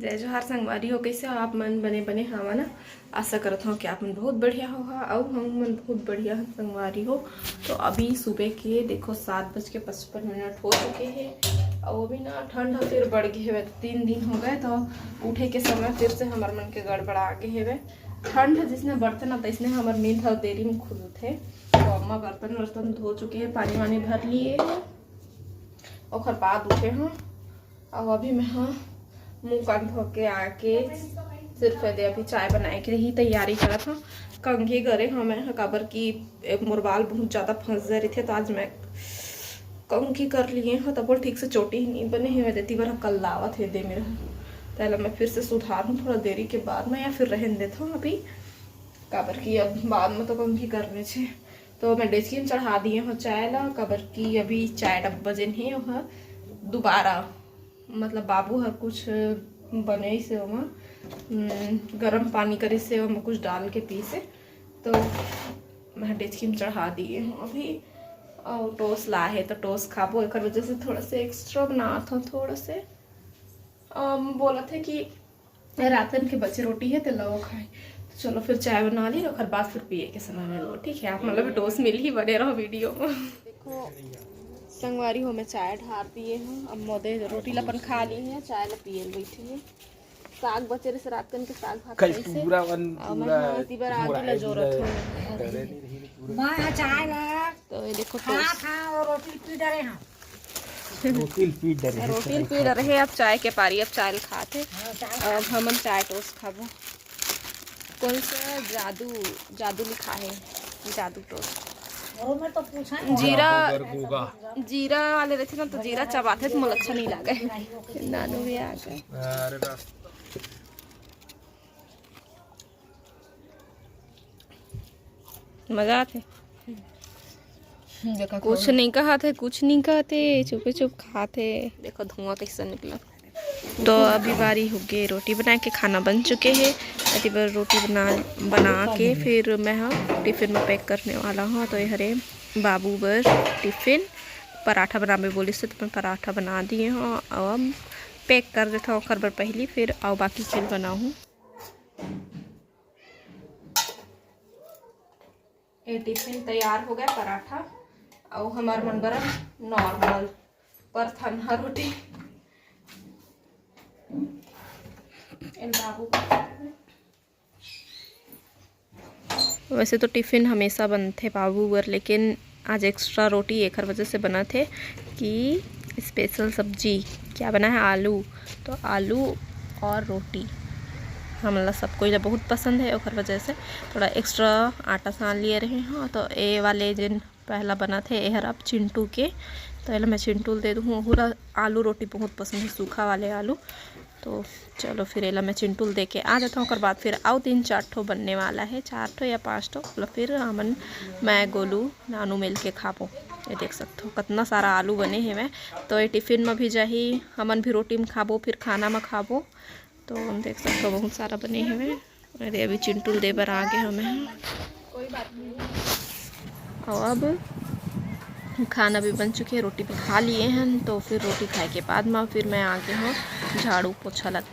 जय जोहार संगवारी हो। कैसे हो आप मन? बने बने हवा ना। आशा करता हूँ कि आप मन बहुत बढ़िया होगा और हम मन बहुत बढ़िया संगवारी हो। तो अभी सुबह के देखो 7:55 हो चुके हैं और अभी ना ठंड फिर बढ़ गई है। 3 दिन हो गए तो उठे के समय फिर से हमारे मन के गड़बड़ा गए है। ठंड जिसने बढ़ते ना तो इसने हमारे नींद हर देरी में खुद उठे। तो अम्मा बर्तन वर्तन धो चुके हैं, पानी वानी भर लिए हैं और बाद उठे हैं। और अभी मैं हाँ मुँह कान धो के आके सिर्फ अभी चाय बनाए के ही तैयारी करा था। कंघी करे हमें काबर की मोर बाल बहुत ज़्यादा फंस रहे थे तो आज मैं कंघी कर लिए हैं। तब ठीक से चोटी ही नहीं बने हुए देती बार कल लावत है दे मेरा। पहले मैं फिर से सुधार हूँ थोड़ा देरी के बाद में या फिर रहने देता हूँ अभी काबर की अब बाद में तो कंघी करने छे। तो मैं डेस्की में चढ़ा दिए हूँ चाय ला काबर की अभी चाय डब बजे है वह दोबारा मतलब बाबू हर कुछ बने से वहाँ गर्म पानी करे से वहाँ कुछ डाल के पी से तो मैं डेस्की में चढ़ा दिए हूँ अभी। और टोस्ट ला है तो टोस्ट खाबो एक वजह से थोड़ा से एक्स्ट्रा बना था। थोड़ा से बोला थे कि रातन के बचे रोटी है तो लो खाए तो चलो फिर चाय बना ली और बाद फिर पिए के समय में लो। ठीक है आप मतलब टोस्ट मिल ही बने रहो वीडियो में। देखो संगवारी हो मैं चाय ढार दिए हूँ। अब मोदे रोटी लपन खा ली है चाय ला पिए बैठी है। साग बचे रहे से रात कन के साग भात कल कैसे पूरा वन पूरा तीबर आगे ला जोरत हो मैं चाय ला तो ये देखो खा खा और रोटी पी डरे हैं। रोटी पी रहे अब चाय के पारी अब चाय खाते। अब हम चाय टोस्ट खाबो। कौन सा जादू लिखा है जादू टोस्ट में तो पूछा जीरा वाले रहते ना तो जीरा चबाते तो मुझे अच्छा नहीं लगे। नानू भी आ गए। मजा आते कुछ नहीं कहते चुपे चुप खाते। देखो धुआं कैसा निकला। तो अभी बारी हो गई रोटी बना के खाना बन चुके हैं। अभी बार रोटी बना के फिर मैं हाँ टिफ़िन में पैक करने वाला हूँ। तो ये हरे बाबू बर टिफ़िन पराठा बनाने बोली से तो मैं पराठा बना दिए हूँ और अब पैक कर देता हूँ खरबर पहली फिर और बाकी फिर बनाऊँ। ये टिफ़िन तैयार हो गया पराठा और हमारे मन बरा नॉर्मल पर थन्हा रोटी बाबू। वैसे तो टिफ़िन हमेशा बनते बाबू बर लेकिन आज एक्स्ट्रा रोटी एक हर वजह से बना थे कि स्पेशल सब्जी क्या बना है आलू। तो आलू और रोटी हमला सबको ये बहुत पसंद है और वजह से थोड़ा एक्स्ट्रा आटा सान लिए रहे हैं। तो ए वाले दिन पहला बना थे ए हर अब चिंटू के तो मैं चिंटू दे दूँ। पूरा आलू रोटी बहुत पसंद है सूखा वाले आलू। तो चलो फिर एला मैं चिंटूल दे के आ जाता हूँ। बाद फिर आओ 3-4 ठो बनने वाला है 4 ठो या 5 ठो मतलब फिर हमन मैं गोलू नानू मिल के खाबो। ये देख सकते हो कितना सारा आलू बने हैं। मैं तो ये टिफ़िन में भी जाही हमन भी रोटी में खाबो फिर खाना में खाबो। तो हम देख सकते हो बहुत सारा बने हैं। मैं अरे अभी चिंटूल दे बर आ गए हमें कोई बात नहीं। और अब खाना भी बन चुके हैं रोटी भी खा लिए हैं। तो फिर रोटी खाए के बाद में फिर मैं आ गई हूँ झाड़ू पोछा लग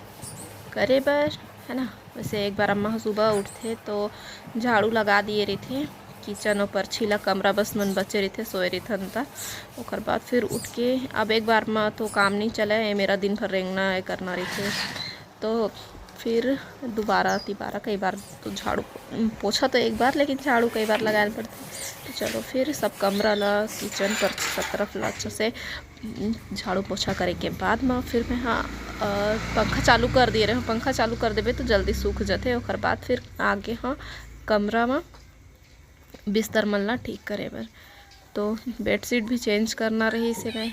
करे बर है ना। वैसे एक बार अम्मा सुबह उठते तो झाड़ू लगा दिए रही थे किचन और परछीला कमरा बस मन बचे रही थे सोए रही थन था और बाद फिर उठ के अब एक बार में तो काम नहीं चला है मेरा दिन भर रेंगना है करना रही थे। तो फिर दोबारा तिबारा कई बार तो झाड़ू पोछा तो एक बार लेकिन झाड़ू कई बार लगाना पड़ता। तो चलो फिर सब कमरा ला किचन पर सब तरफ ला अच्छे से झाड़ू पोछा करे के बाद में फिर मैं हाँ पंखा चालू कर दिए रहे। पंखा चालू कर देवे तो जल्दी सूख जाते और बाद फिर आगे हाँ कमरा में बिस्तर मलना ठीक करे बर। तो बेडशीट भी चेंज करना रही से मैं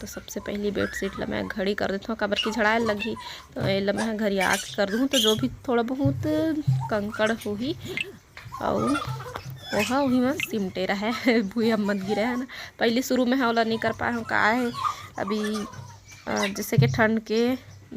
तो सबसे पहली बेडशीट ला मैं घड़ी कर देता हूँ काबर की झड़ाए लगी। तो ये मैं घड़ी आके कर दूँ तो जो भी थोड़ा बहुत कंकड़ हुई और वहाँ वही में सिमटे रहा है भूया मत गिरा है ना। पहले शुरू में हौला नहीं कर पाए हूँ का है अभी जैसे कि ठंड के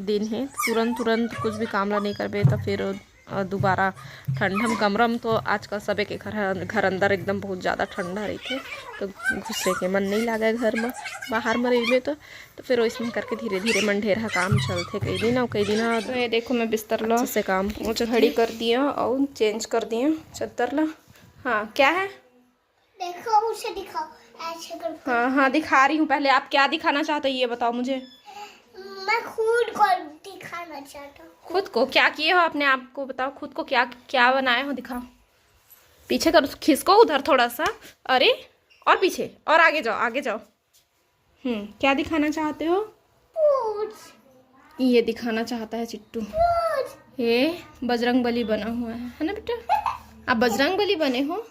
दिन है तुरंत कुछ भी काम ला नहीं करबे तो फिर दोबारा ठंडम कमरम तो आजकल सबे के घर अंदर एकदम बहुत ज़्यादा ठंडा रही थे, तो घुसे के मन नहीं लगा घर में, बाहर में रही में तो फिर इसमें करके धीरे धीरे मन ढेर काम चलते कई दिन और कई दिन। तो ये देखो मैं बिस्तर ला से काम खड़ी कर दिया और चेंज कर दिया चद्दर ला। हाँ क्या है, देखो उसे दिखाओ ऐसे कर। हाँ हाँ दिखा रही हूँ, पहले आप क्या दिखाना चाहते हो ये बताओ मुझे। मैं खुद को दिखाना चाहता हूँ। खुद को क्या किए हो अपने आप को बताओ, खुद को क्या क्या बनाए हो दिखाओ। पीछे करो, खिसको उधर थोड़ा सा, अरे और पीछे और आगे जाओ आगे जाओ। क्या दिखाना चाहते हो? ये दिखाना चाहता है चिट्टू, ये बजरंगबली बना हुआ है ना बेटा, आप बजरंगबली बने हो।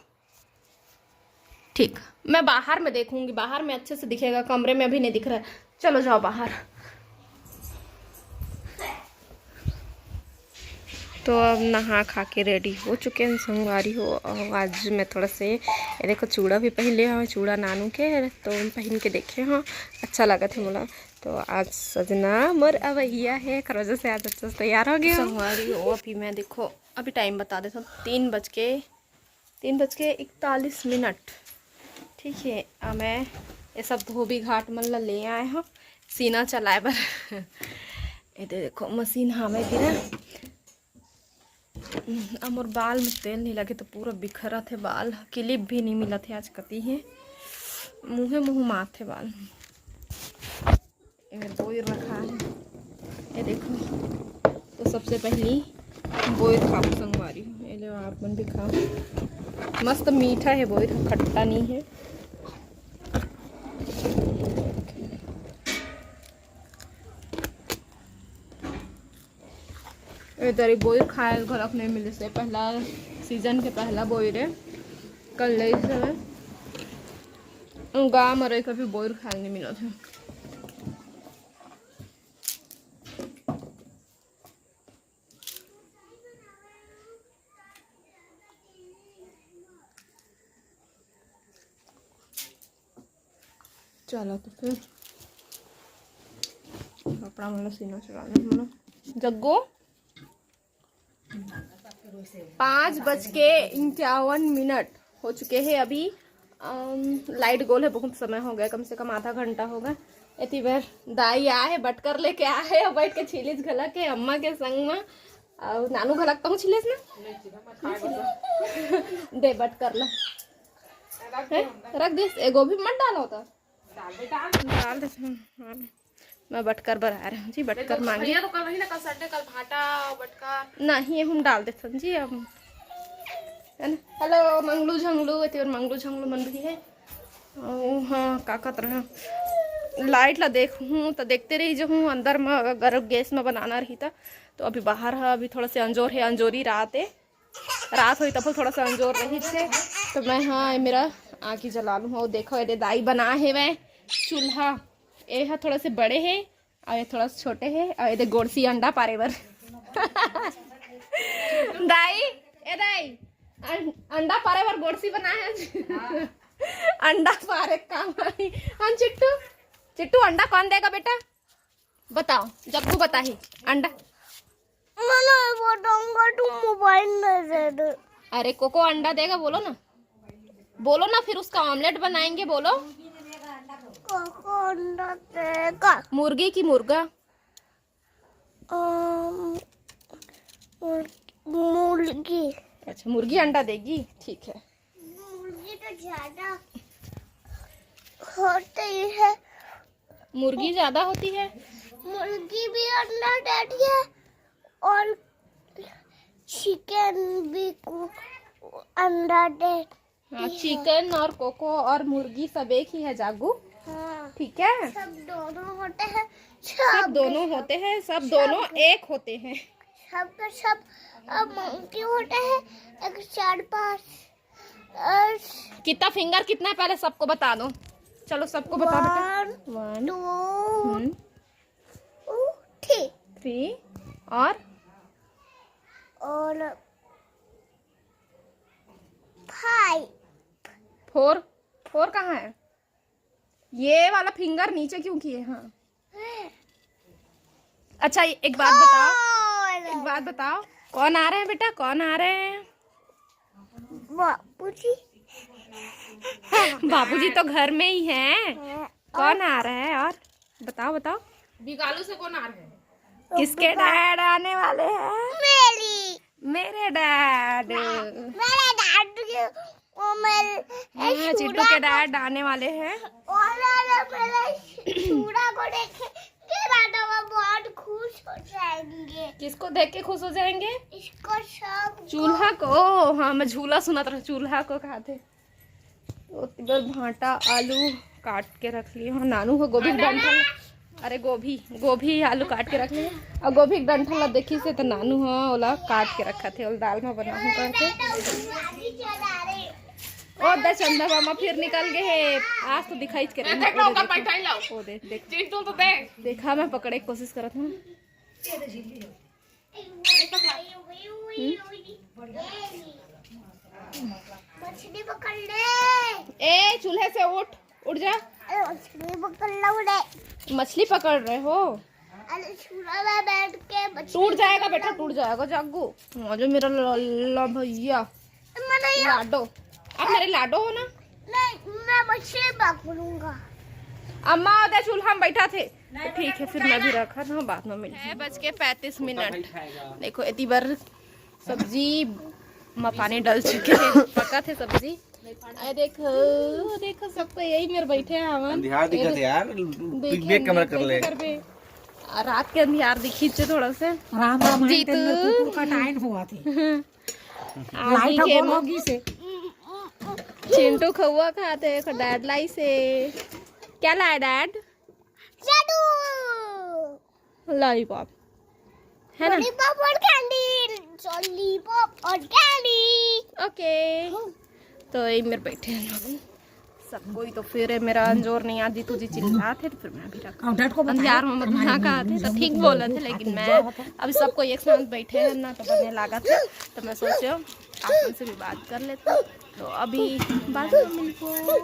ठीक, मैं बाहर में देखूंगी, बाहर में अच्छे से दिखेगा, कमरे में अभी नहीं दिख रहा है। चलो जाओ बाहर। तो अब नहा खा के रेडी हो चुके हैं संगवारी हो। और आज मैं थोड़ा से ये देखो चूड़ा भी पहन लिया है, चूड़ा नानू के तो पहन के देखे हाँ अच्छा लगा था मोला। तो आज सजना मोर अवैया है, कर वजह से आज अच्छा से तैयार हो गया संगवारी हो। अभी मैं देखो अभी टाइम बता देता हूँ, 3:41। ठीक है, मैं ये सब धोबी घाट मतलब ले आए हूँ सीना चलाए बर। ये देखो मशीन हमें गिरा, मोर बाल में तेल नहीं लगे तो पूरा बिखरा थे बाल, क्लिप भी नहीं मिला थे आज कती है, मुँह माथे बाल। ये बोयर रखा है, ये देखो। तो सबसे पहली बोयर खाओ संगवारी, ये लो आप मन भी खाओ, मस्त मीठा है बोयर, खट्टा नहीं है। इधर बोयर खाए घर नहीं मिले से पहला सीजन के पहला बोयर है, कल ले गाँव में रह कभी बोयर खाए नहीं मिला था। चलो तो फिर कपड़ा मतलब सीना चला मतलब जग्गो। 5:51 हो चुके हैं अभी। लाइट गोल है, बहुत समय हो गया, कम से कम आधा घंटा होगा। इतनी बार दाई आए बट कर लेके आए और बैठ के छिलिस घलक के अम्मा के संग में, और नानू घलकता हूँ छिलिस ना दे बट कर ला रख दे, एगो भी मत डालो होता डाल दे। मैं बटकर बना रहा हूँ जी, बटकर मांगी तो कल वही ना, कल संडे कल भाटा बटकर नहीं हम डाल देते जी अब, है ना। हेलो मंगलू झंगलू, मंगलू झंगलू मन भी है। हाँ का कहते रहे, लाइट ला देखूँ तो देखते रही जो हूँ अंदर में, अगर गैस में बनाना रही था तो अभी बाहर है, अभी थोड़ा सा अंजोर है, अंजोरी रात हुई तब थोड़ा सा अंजोर रही थे तो मैं हाँ मेरा आँख ही जला लूँ। और देखो ये दाई बना है वह चूल्हा, ये है थोड़ा से बड़े है और ये थोड़ा से छोटे है, और ये गोड़सी अंडा पारे बर दाई ए दाई अंडा पारे बर गोड़सी बना है अंडा पारे काम हम चिट्टू अंडा कौन देगा बेटा बताओ, जग्गू बता ही अंडा मोबाइल में दे। अरे कोको अंडा देगा बोलो ना, बोलो ना, फिर उसका ऑमलेट बनाएंगे बोलो। कोको अंडा देगा। मुर्गी की मुर्गा? मुर्गी। अच्छा मुर्गी अंडा देगी, ठीक है। मुर्गी तो ज्यादा होती है, मुर्गी ज्यादा होती है, मुर्गी भी अंडा देती है और चिकन भी अंडा देती हाँ, चिकन और कोको और मुर्गी सब एक ही है जागू, हाँ। ठीक है। सब दोनों होते हैं, सब दोनों होते हैं, सब दोनों एक होते हैं, सब का सब मंकी होते हैं, एक 4-5। कितना फिंगर कितना है पहले सबको बता दो, चलो सबको बता बेटा। 1 2 3 और 5 4 कहाँ है, ये वाला फिंगर नीचे क्यों किए? हाँ अच्छा एक बात बताओ कौन आ रहे हैं बेटा, कौन आ रहे हैं? बापूजी। बाबूजी तो घर में ही हैं। कौन आ रहा है और बताओ बताओ। बिगालू से कौन आ रहे हैं? किसके डैड आने वाले हैं? मेरे डैड। मेरे डैड के वो मेरे चिट्टू के डैड आने वाले हैं। और मेरे चूड़ा को देख के दादा बहुत खुश हो जाएंगे। किसको देख के खुश हो जाएंगे? इसको सब चूल्हा को। हाँ मैं झूला सुना था, चूल्हा को खाते। तो तिबर भांटा आलू काट के रख लिए। हाँ नानू को गोभी का डंठल, अरे गोभी आलू काट के रख लिए। और गोभी का डंठल ला देखी से तो नानू हाँ ओला काट के रखा थे, ओला दाल में बनाऊँ करके। ओ दे चंदा मामा फिर निकल गए है। आज तो दिखाई करे देख लो ऊपर बैठा ही लाओ। ओ दे देख चिंटू तो देख। देखा, मैं पकड़े की कोशिश करत हूँ। मछली पकड़ ले। ए चूल्हे से उठ जा। मछली पकड़ लो। मछली पकड़ रहे हो? अरे चूल्हा में बैठ के टूट जाएगा बेटा, टूट जाएगा जागू। जो मेरा लल्ला भैया लाडो, आप मेरे लाडो हो ना? नहीं, मैं मछली पकड़ूंगा। अम्मा उधर चूल्हा में बैठा थे तो ठीक है, फिर मैं भी रखा था, बाद में मिले। 6:35 देखो इतनी बार सब्जी में पानी डल चुके हैं, पका थे सब्जी। अरे देखो देखो सबको यही मेरे बैठे हैं। अंधियार दिखत यार, बैक कैमरा कर ले। रात के अंधियार दिखी थे थोड़ा से। राम राम जीतू। कुकुर का टाइम हुआ थे। आदमी के लाइट होगी से चिंटू खौआ खाते हैं। डैड लाई से क्या लाया डैड? जादू। लॉलीपॉप है ना? लॉलीपॉप और कैंडी। लॉलीपॉप और कैंडी। ओके तो यही मेरे बैठे हैं लोग सब कोई। तो फिर मेरा अंजोर नहीं आती तुझे चिल्लाते तो फिर मैं भी रखा। काउंटर को अंधियार में मत ना कहा थे तो ठीक बोले थे, लेकिन मैं अभी सबको एक साथ बैठे हैं ना तो बनने लगा था, तो मैं सोचो आप उनसे भी बात कर लेते। तो अभी बाद में मिलते।